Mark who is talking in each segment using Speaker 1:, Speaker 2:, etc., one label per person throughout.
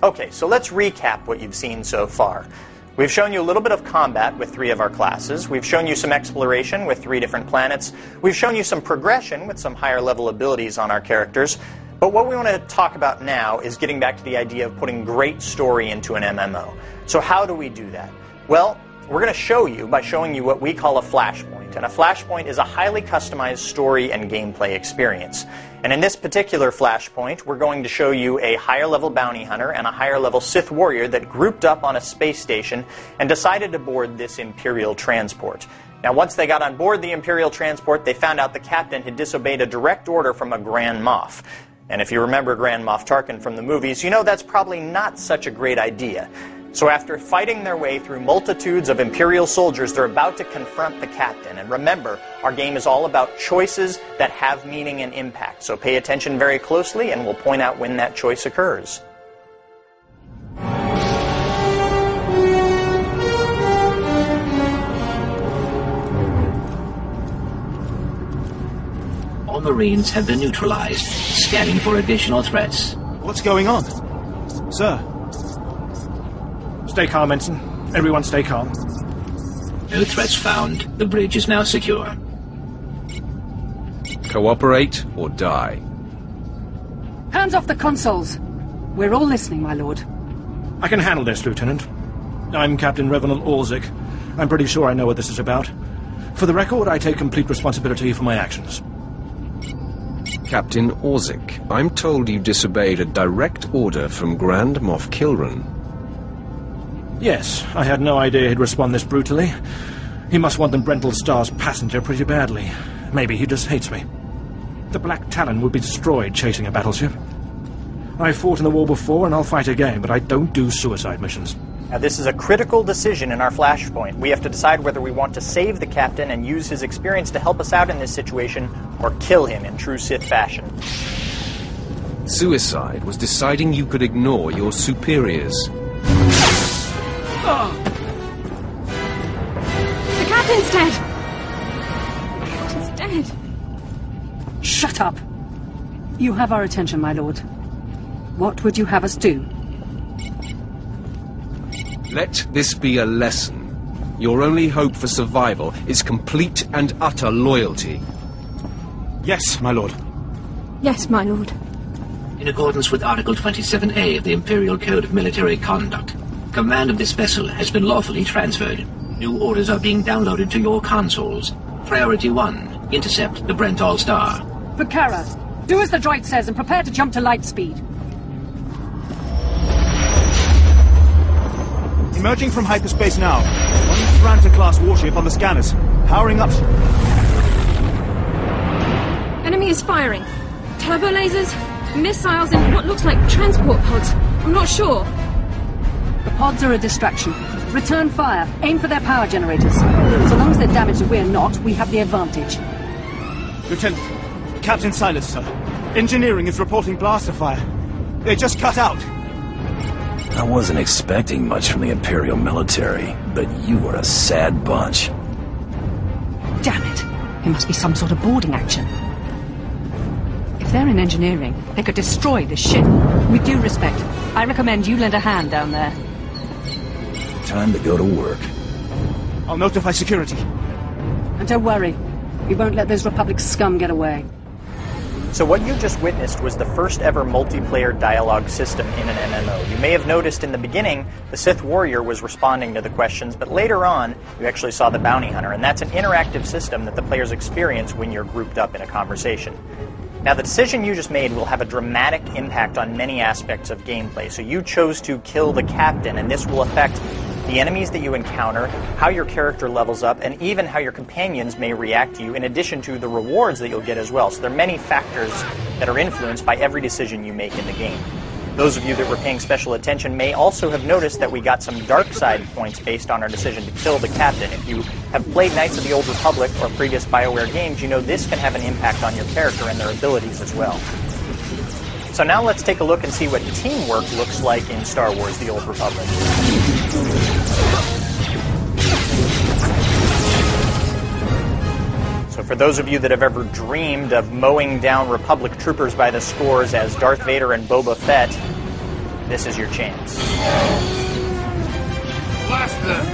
Speaker 1: Okay, so let's recap what you've seen so far. We've shown you a little bit of combat with 3 of our classes. We've shown you some exploration with 3 different planets. We've shown you some progression with some higher level abilities on our characters. But what we want to talk about now is getting back to the idea of putting great story into an MMO. So how do we do that? Well, we're going to show you by showing you what we call a flashpoint. And a flashpoint is a highly customized story and gameplay experience. And in this particular flashpoint, we're going to show you a higher level bounty hunter and a higher level Sith warrior that grouped up on a space station and decided to board this Imperial transport. Now, once they got on board the Imperial transport, they found out the captain had disobeyed a direct order from a Grand Moff. And if you remember Grand Moff Tarkin from the movies, you know that's probably not such a great idea. So after fighting their way through multitudes of Imperial soldiers, they're about to confront the captain. And remember, our game is all about choices that have meaning and impact. So pay attention very closely, and we'll point out when that choice occurs.
Speaker 2: All Marines have been neutralized, scanning for additional threats.
Speaker 3: What's going on? Sir? Stay calm, Ensign. Everyone stay calm.
Speaker 2: No threats found. The bridge is now secure.
Speaker 4: Cooperate or die.
Speaker 5: Hands off the consoles. We're all listening, my lord.
Speaker 3: I can handle this, Lieutenant. I'm Captain Revenant Orzik. I'm pretty sure I know what this is about. For the record, I take complete responsibility for my actions.
Speaker 4: Captain Orzik, I'm told you disobeyed a direct order from Grand Moff Kilran.
Speaker 3: Yes, I had no idea he'd respond this brutally. He must want the Brental Star's passenger pretty badly. Maybe he just hates me. The Black Talon would be destroyed chasing a battleship. I fought in the war before, and I'll fight again, but I don't do suicide missions.
Speaker 1: Now, this is a critical decision in our flashpoint. We have to decide whether we want to save the captain and use his experience to help us out in this situation, or kill him in true Sith fashion.
Speaker 4: Suicide was deciding you could ignore your superiors.
Speaker 6: The captain's dead! The captain's dead!
Speaker 5: Shut up! You have our attention, my lord. What would you have us do?
Speaker 4: Let this be a lesson. Your only hope for survival is complete and utter loyalty.
Speaker 3: Yes, my lord.
Speaker 6: Yes, my lord.
Speaker 2: In accordance with Article 27A of the Imperial Code of Military Conduct, command of this vessel has been lawfully transferred. New orders are being downloaded to your consoles. Priority 1, intercept the Brental Star.
Speaker 5: Bakara, do as the droid says and prepare to jump to light speed.
Speaker 3: Emerging from hyperspace now. One Franta-class warship on the scanners. Powering up.
Speaker 6: Enemy is firing. Turbo lasers, missiles, and what looks like transport pods. I'm not sure.
Speaker 5: The pods are a distraction. Return fire. Aim for their power generators. So long as they're damaged and we're not, we have the advantage.
Speaker 3: Lieutenant, Captain Silas, sir. Engineering is reporting blaster fire. They just cut out.
Speaker 7: I wasn't expecting much from the Imperial military, but you were a sad bunch.
Speaker 5: Damn it. It must be some sort of boarding action. If they're in engineering, they could destroy this ship. With due respect, I recommend you lend a hand down there.
Speaker 7: Time to go to work.
Speaker 3: I'll notify security.
Speaker 5: And don't worry, we won't let those Republic scum get away.
Speaker 1: So what you just witnessed was the first ever multiplayer dialogue system in an MMO. You may have noticed in the beginning the Sith warrior was responding to the questions, but later on you actually saw the bounty hunter, and that's an interactive system that the players experience when you're grouped up in a conversation. Now, the decision you just made will have a dramatic impact on many aspects of gameplay. So you chose to kill the captain, and this will affect the enemies that you encounter, how your character levels up, and even how your companions may react to you, in addition to the rewards that you'll get as well. So there are many factors that are influenced by every decision you make in the game. Those of you that were paying special attention may also have noticed that we got some dark side points based on our decision to kill the captain. If you have played Knights of the Old Republic or previous BioWare games, you know this can have an impact on your character and their abilities as well. So now let's take a look and see what teamwork looks like in Star Wars The Old Republic. So for those of you that have ever dreamed of mowing down Republic troopers by the scores as Darth Vader and Boba Fett, this is your chance.
Speaker 4: Blast them!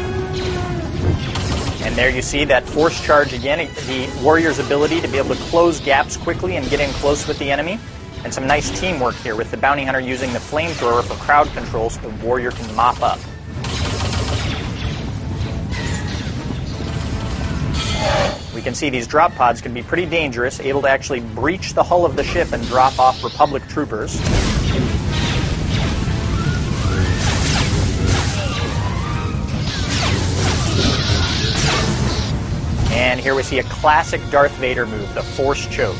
Speaker 1: And there you see that force charge again, the warrior's ability to be able to close gaps quickly and get in close with the enemy. And some nice teamwork here with the bounty hunter using the flamethrower for crowd control so the warrior can mop up. We can see these drop pods can be pretty dangerous, able to actually breach the hull of the ship and drop off Republic troopers. And here we see a classic Darth Vader move, the Force Choke.